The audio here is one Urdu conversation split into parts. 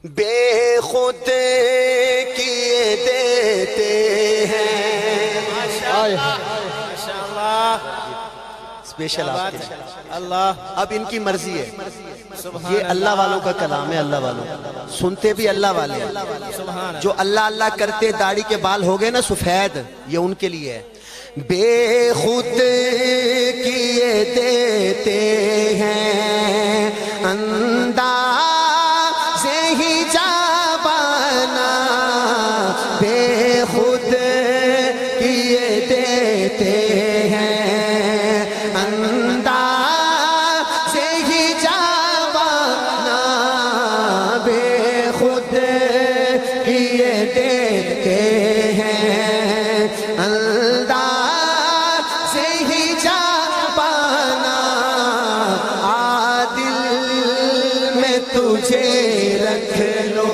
بے خود کیے دیتے ہیں. اسپیشل آپ کے اللہ. اب ان کی مرضی ہے. یہ اللہ والوں کا کلام ہے. اللہ والوں سنتے بھی اللہ والے ہیں. جو اللہ اللہ کرتے داڑھی کے بال ہو گئے نا سفید, یہ ان کے لیے ہے. بے خود کیے دیتے ہیں انداز ہی جابانا. بے خود کیے دیتے ہیں انداز ہی جابانا. بے خود کیے دیتے ہیں انداز ہی جابانا. عادل میں تجھے رکھ لو,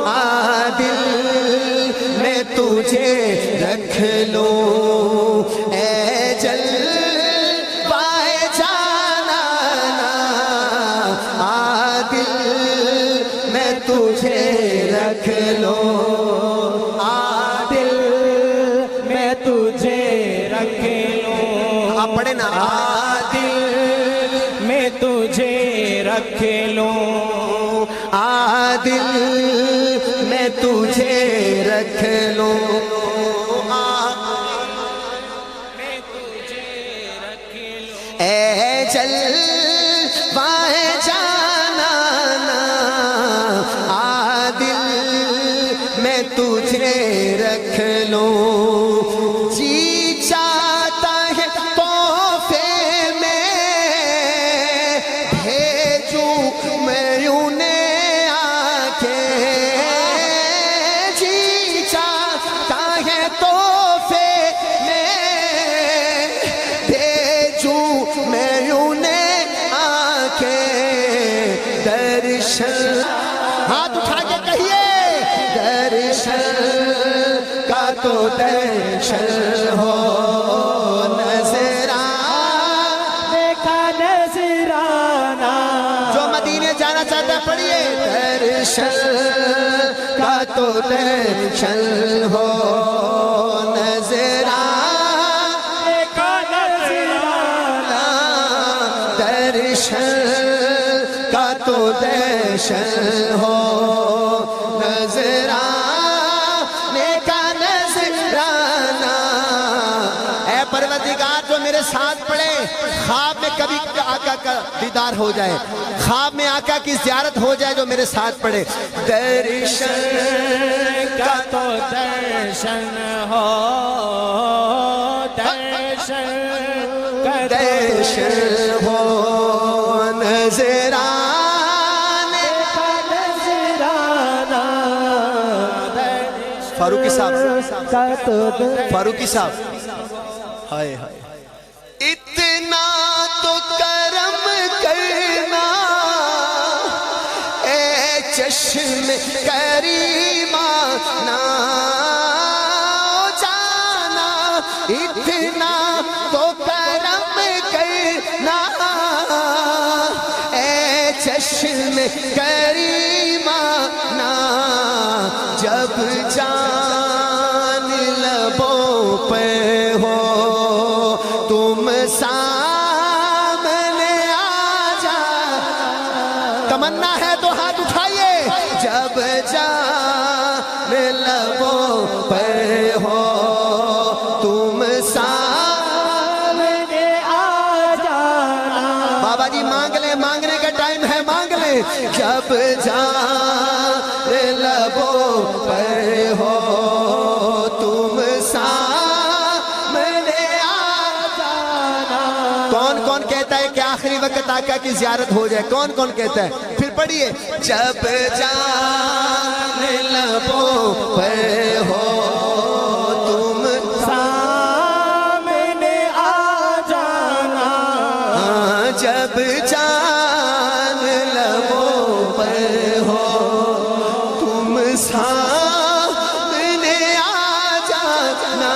عادل میں تجھے رکھ لو. اے جلوائے جانانا, عادل میں تجھے رکھ لو. عادل میں تجھے رکھ لوں. آپ پڑھیں نا. عادل میں تجھے رکھ لوں. عادل میں تجھے رکھ لوں. میں تجھے رکھ لوں. اے جلوائے جانانا, عادل میں تجھے رکھ لوں. جی چاہتا ہے تحفے میں بھیجوں میں انہیں آ کے. جی چاہتا ہے تحفے میں بھیجوں میں انہیں آ کے. درشن, ہاتھ اٹھا کے کہیے, درشن کا تو درشن ہو نظرانہ. دیکھا نظرانہ. جو مدینے جانا چاہتا ہے پڑھیے. درشن کا تو درشن ہو نظرانہ. دیکھا نظرانہ. درشن کا تو درشن ہو نظرانے کا نظرانہ. اے پروردگار, جو میرے ساتھ پڑھے خواب میں کبھی آقا کا دیدار ہو جائے, خواب میں آقا کی زیارت ہو جائے, جو میرے ساتھ پڑھے. درشن کا تو درشن ہو. درشن کا تو درشن ہو نظرانے کا نظرانہ. فاروقی صاحب, کا تو فاروقی صاحب, ہائے ہائے. اتنا تو کرم کرنا اے چشم کریمانہ جانا. اتنا تو کرم کرنا اے چشم کریمانہ. جب جان لبوں پہ ہو تم سامنے آ جا. تمنا ہے تو ہاتھ اٹھائیے. جب جان لبوں پہ ہو تم سامنے آ جانا. بابا جی مانگ لیں, مانگنے کا ٹائم ہے, مانگ لیں. جب جان لبوں پہ ہو تم سامنے آ جانا. کون کون کہتا ہے کہ آخری وقت آقا کی زیارت ہو جائے؟ کون کون کہتا ہے؟ پھر پڑھیے. جب جان لبوں پہ ہو تم سامنے آ جانا. جب جان لبوں پہ ہو تم سامنے آ جانا.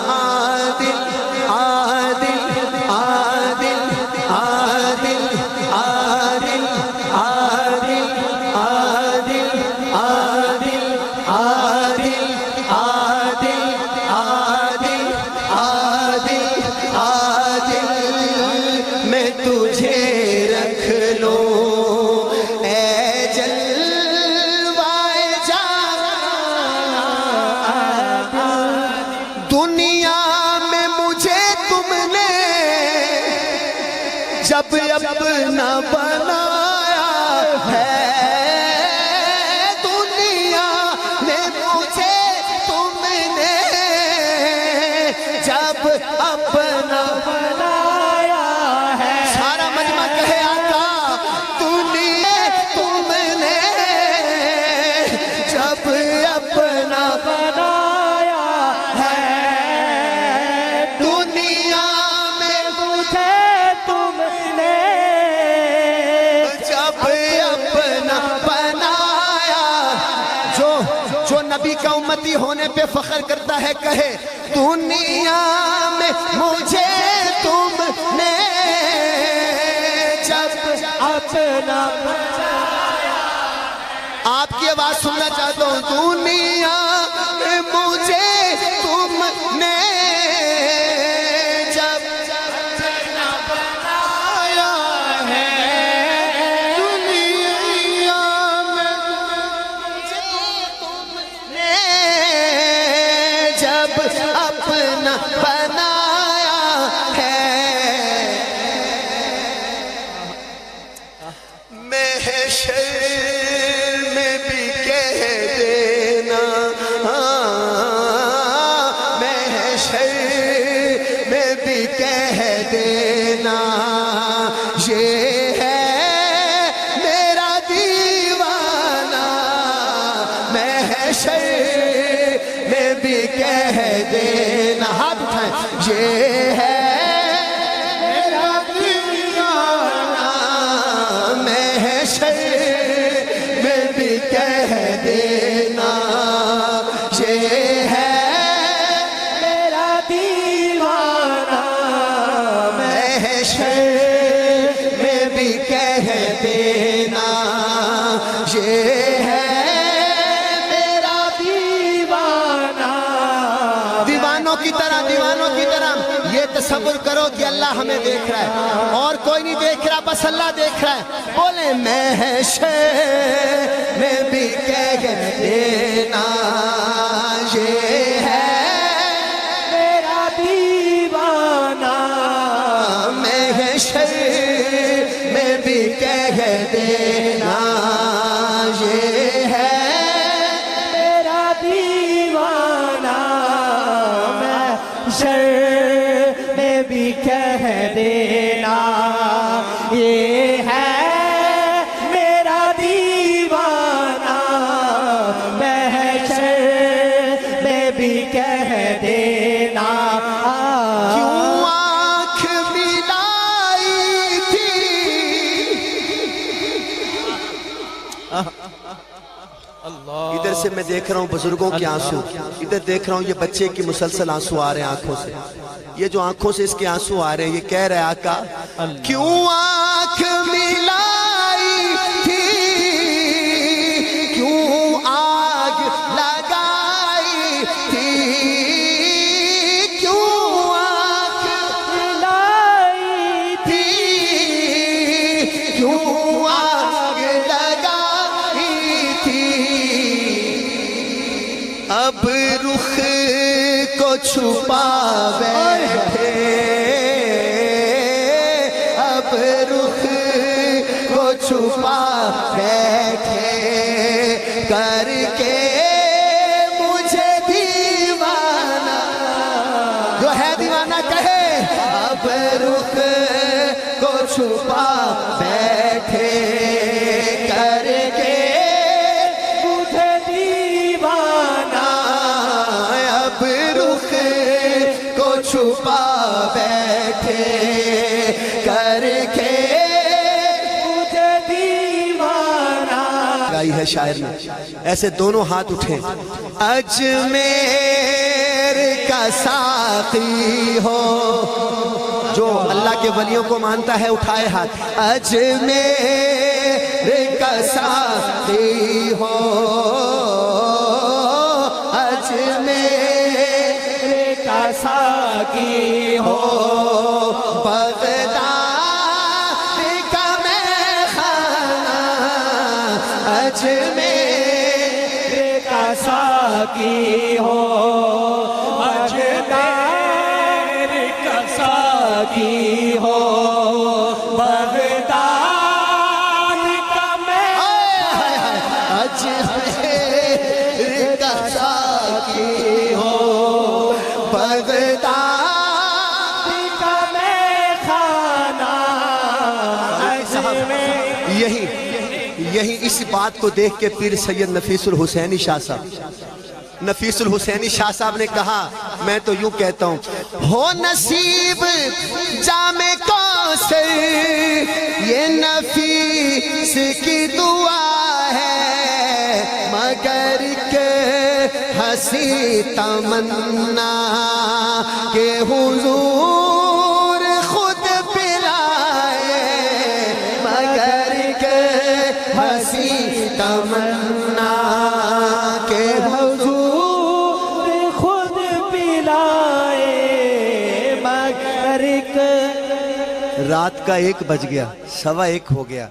عادل عادل عادل عادل عادل بنایا ہے دنیا میں مجھے تم نے جب اپنا بنایا ہے سارا مجمع کہے آقا دنیا تم نے جب اپنا بنایا ہے دنیا میں مجھے تم نے جب اپنا بنایا جو نبی کا امتی ہونے پہ فخر کرتا ہے کہے دنیا میں مجھے تم نے جب اپنا آپ کی آواز سننا چاہتا ہوں دنیا میں مجھے تم نے جب بنایا ہے دنیا میں مجھے تم نے جب اپنا بنایا ہے محشر میں بھی کہہ دینا محشر میں بھی کہہ دینا یہ ہے میرا دیوانہ محشر میں بھی کہہ دینا ہاتھ اٹھائیں یہ ہے میرا دیوانہ محشر میں بھی کہہ دینا یہ ہے میرا دیوانہ محشر میں بھی کہہ دینا یہ ہے میرا دیوانہ دیوانوں کی طرح یہ تصور کرو کہ اللہ ہمیں دیکھ رہا ہے اور کوئی نہیں دیکھ رہا بس اللہ دیکھ رہا ہے بولے محشر میں بھی کہہ دینا یہ ہے میرا دیوانہ محشر میں بھی کہہ دینا یہ ہے میرا دیوانہ محشر میں بھی کہہ دینا یہ ہے میرا دیوانہ محشر میں بھی کہہ دینا کیوں آنکھ ملائی تھی ادھر سے میں دیکھ رہا ہوں بزرگوں کے آنسو ادھر دیکھ رہا ہوں یہ بچے کی مسلسل آنسو آ رہے ہیں آنکھوں سے یہ جو آنکھوں سے اس کے آنسو آ رہے ہیں یہ کہہ رہے ہیں آقا کیوں آنکھ ملائی تھی کیوں آگ لگائی تھی کیوں آنکھ لائی تھی کیوں آگ لگائی تھی اب رخ کو چھپا بیٹھے اب رخ کو چھپا بیٹھے کر کے مجھے دیوانہ جو ہے دیوانہ کہے اب رخ کو چھپا بیٹھے کر کے مجھے دیوانہ اب رخ کو چھپا بیٹھے کر کے مجھے دیوانہ گائی ہے شاعر نے ایسے دونوں ہاتھ اٹھیں اجمیر کا ساقی ہو جو اللہ کے ولیوں کو مانتا ہے اٹھائے ہاتھ اجمیر کا ساقی ہو اجمیر کا ساقی ہو بغداد کا میخانہ اجمیر کا ساقی ہو اجمیر کا ساقی ہو بغداد یہی اس بات کو دیکھ کے پیر سید نفیس الحسینی شاہ صاحب نے کہا، میں تو یوں کہتا ہوں، ہو نصیب جام کوثر یہ نفیس کی دعا ہے، مگر کہ ہنسی تمنا کہ حضور خود پلائے، مگر کہ ہنسی تمنا کہ حضور خود پلائے، مگر رات کا 1 بج گیا، 1:15 ہو گیا،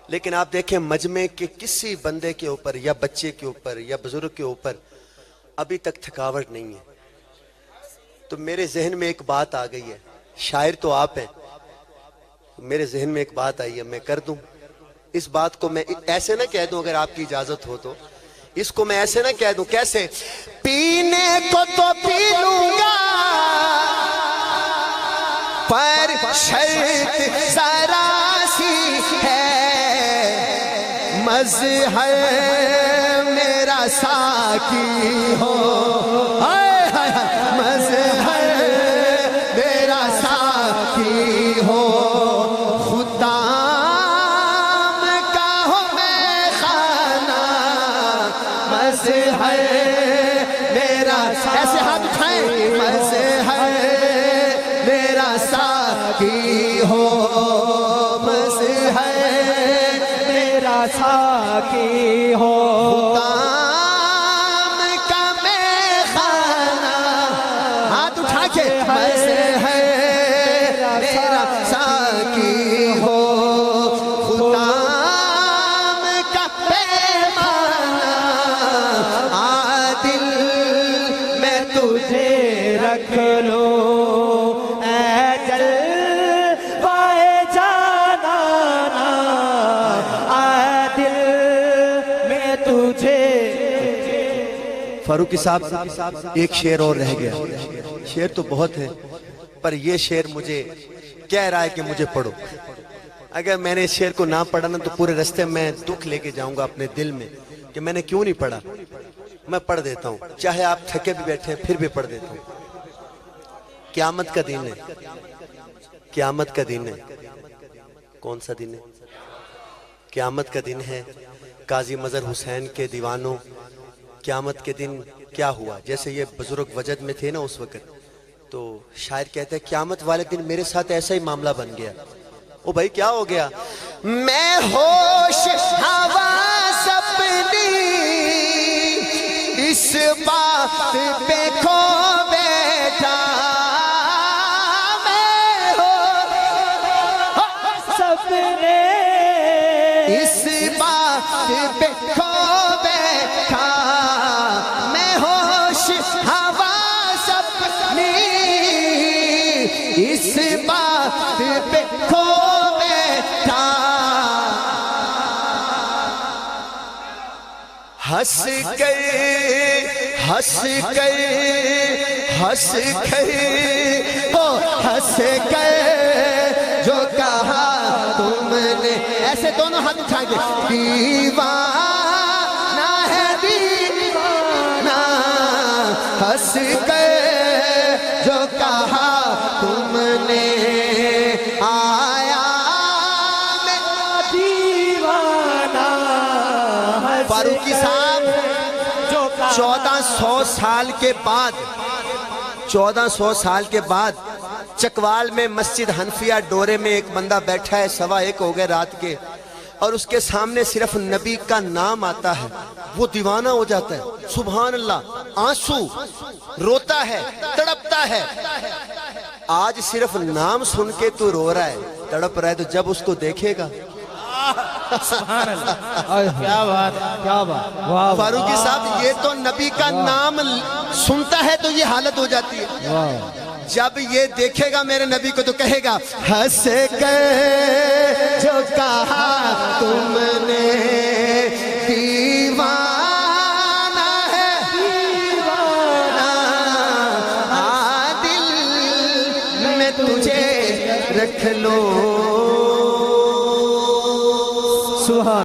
لیکن آپ دیکھیں مجمع کے کسی بندے کے اوپر یا بچے کے اوپر یا بزرگ کے اوپر ابھی تک تھکاوٹ نہیں ہے۔ تو میرے ذہن میں ایک بات آ گئی ہے، شاعر تو آپ ہیں، میرے ذہن میں ایک بات آئی ہے، میں کر دوں اس بات کو، میں ایسے نہ کہہ دوں اگر آپ کی اجازت ہو تو، اس کو میں ایسے نہ کہہ دوں، کیسے؟ پینے کو تو پی لوں گا پر شرط ذرا سی ہے، مظہر میرا ساقی ہو، مظہر میرا ساقی ہو، خدام کا ہو میں خانہ، مظہر میرا، ایسے ہاتھ اٹھائیں، مظہر میرا ساقی ہو، مظہر میرا ساقی ہو، خدام کا میں خانہ، ہاتھ اٹھا کے، مظہر میرا ساقی ہو، خدام کا پیمانہ، عادل میں تجھے رکھ لو اے جلوائے جانانا، عادل میں تجھے۔ فاروقی صاحب ایک شعر اور رہ گیا، شعر تو بہت ہے پر یہ شعر مجھے کہہ رہا ہے کہ مجھے پڑھو، اگر میں نے اس شعر کو نہ پڑھا نا تو پورے رستے میں دکھ لے کے جاؤں گا اپنے دل میں کہ میں نے کیوں نہیں پڑھا۔ میں پڑھ دیتا ہوں، چاہے آپ تھکے بھی بیٹھے پھر بھی پڑھ دیتا ہوں۔ قیامت کا دن ہے، قیامت کا دن ہے، کون سا دن ہے؟ قیامت کا دن ہے، قاضی مظہر حسین کے دیوانوں، قیامت کے دن کیا ہوا؟ جیسے یہ بزرگ وجد میں تھے نا اس وقت، تو شاعر کہتے ہیں قیامت والے دن میرے ساتھ ایسا ہی معاملہ بن گیا۔ او بھائی کیا ہو گیا؟ میں ہوش حواس اپنی اس بات پہ کھو بیٹھا، سپنے اس بات پہ کھو بیٹھا، میں ہوش حواس اپنی اس بات پہ کھو بیٹھا، ہنس کر ہنس کر ہنس کر او ہنس کر جو کہا تم نے، ایسے دونوں ہاتھ اٹھا کے، دیوانہ ہے دیوانہ، ہنس کر جو کہا تم نے، آیا میں دیوانہ، فاروقی صاحب 1400 سال کے بعد 1400 سال کے بعد چکوال میں مسجد حنفیہ ڈورے میں ایک بندہ بیٹھا ہے، 1:15 ہو گئے رات کے، اور اس کے سامنے صرف نبی کا نام آتا ہے، وہ دیوانہ ہو جاتا ہے۔ سبحان اللہ، آنسو روتا ہے، تڑپتا ہے۔ آج صرف نام سن کے تو رو رہا ہے، تڑپ رہا ہے، تو جب اس کو دیکھے گا، سبحان اللہ، کیا بات کیا بات، واہ فاروقی صاحب یہ تو نبی کا نام سنتا ہے تو یہ حالت ہو جاتی ہے، جب یہ دیکھے گا میرے نبی کو تو کہے گا، ہنس کر جو کہا تم نے، دیوانہ ہے دیوانہ، عادل میں تجھے رکھ لو